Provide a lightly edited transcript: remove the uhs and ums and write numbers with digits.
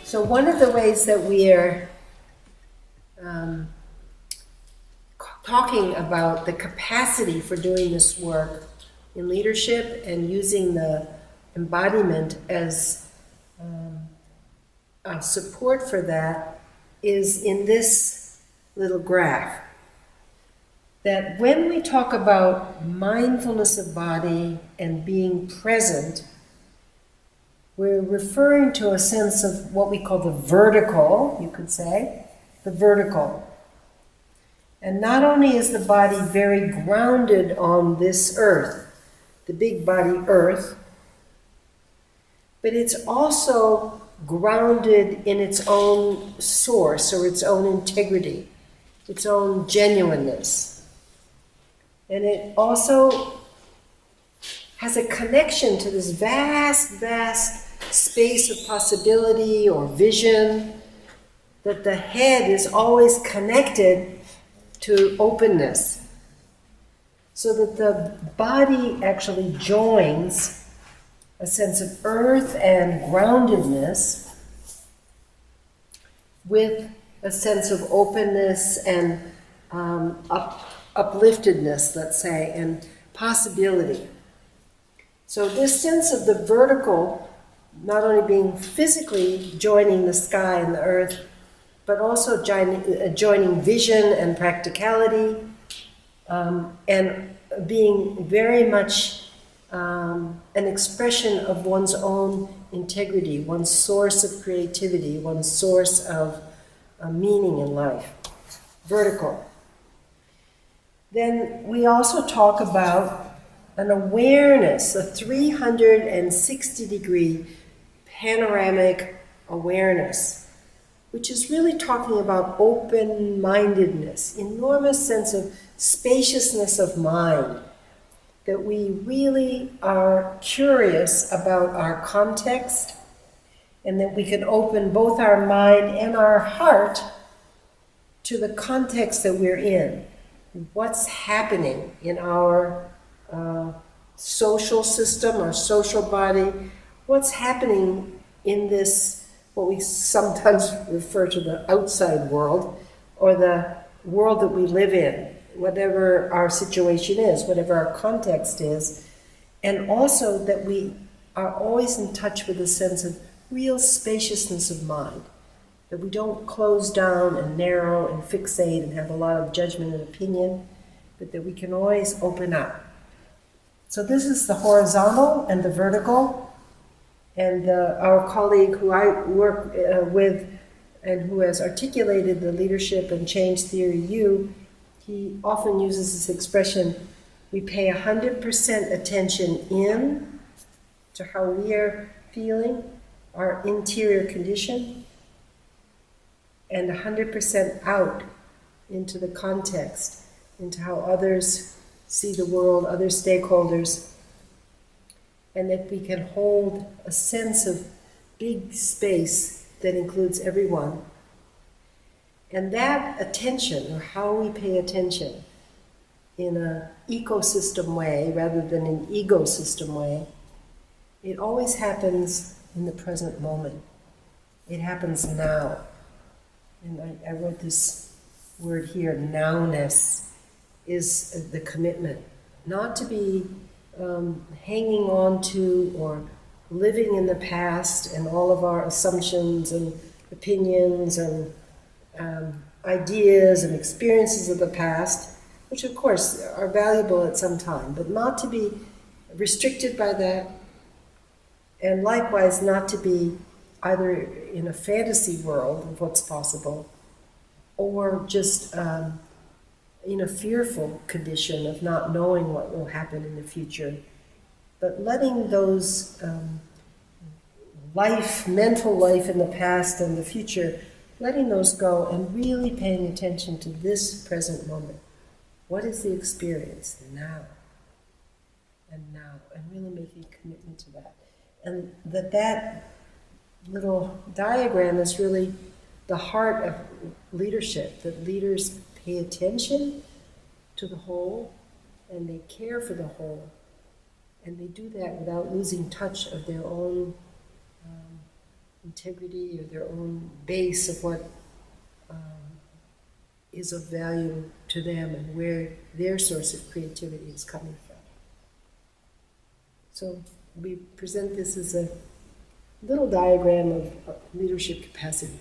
So one of the ways that we are talking about the capacity for doing this work in leadership and using the embodiment as a support for that is in this little graph. That when we talk about mindfulness of body and being present, we're referring to a sense of what we call the vertical, you could say, the vertical. And not only is the body very grounded on this earth, the big body earth, but it's also grounded in its own source or its own integrity, its own genuineness. And it also has a connection to this vast, vast space of possibility or vision, that the head is always connected to openness. So that the body actually joins a sense of earth and groundedness with a sense of openness and upliftedness, let's say, and possibility. So this sense of the vertical, not only being physically joining the sky and the earth, but also joining vision and practicality, and being very much an expression of one's own integrity, one's source of creativity, one's source of meaning in life. Vertical. Then we also talk about an awareness, a 360-degree panoramic awareness, which is really talking about open-mindedness, enormous sense of spaciousness of mind, that we really are curious about our context, and that we can open both our mind and our heart to the context that we're in. What's happening in our social system, our social body, what's happening in this, what we sometimes refer to the outside world, or the world that we live in, whatever our situation is, whatever our context is, and also that we are always in touch with a sense of real spaciousness of mind, that we don't close down and narrow and fixate and have a lot of judgment and opinion, but that we can always open up. So this is the horizontal and the vertical, and our colleague who I work with and who has articulated the leadership and change theory U, he often uses this expression, we pay 100% attention in to how we are feeling, our interior condition, and 100% out into the context, into how others see the world, other stakeholders, and that we can hold a sense of big space that includes everyone. And that attention, or how we pay attention in an ecosystem way rather than an ecosystem way, it always happens in the present moment. It happens now. And I wrote this word here, Nowness, is the commitment. Not to be hanging on to or living in the past and all of our assumptions and opinions and ideas and experiences of the past, which of course are valuable at some time, but not to be restricted by that, and likewise not to be either in a fantasy world of what's possible or just in a fearful condition of not knowing what will happen in the future, but letting those mental life in the past and the future, letting those go and really paying attention to this present moment. What is the experience now? And really making a commitment to that. And that little diagram is really the heart of leadership, that leaders pay attention to the whole and they care for the whole. And they do that without losing touch of their own integrity or their own base of what is of value to them and where their source of creativity is coming from. So we present this as a little diagram of leadership capacity.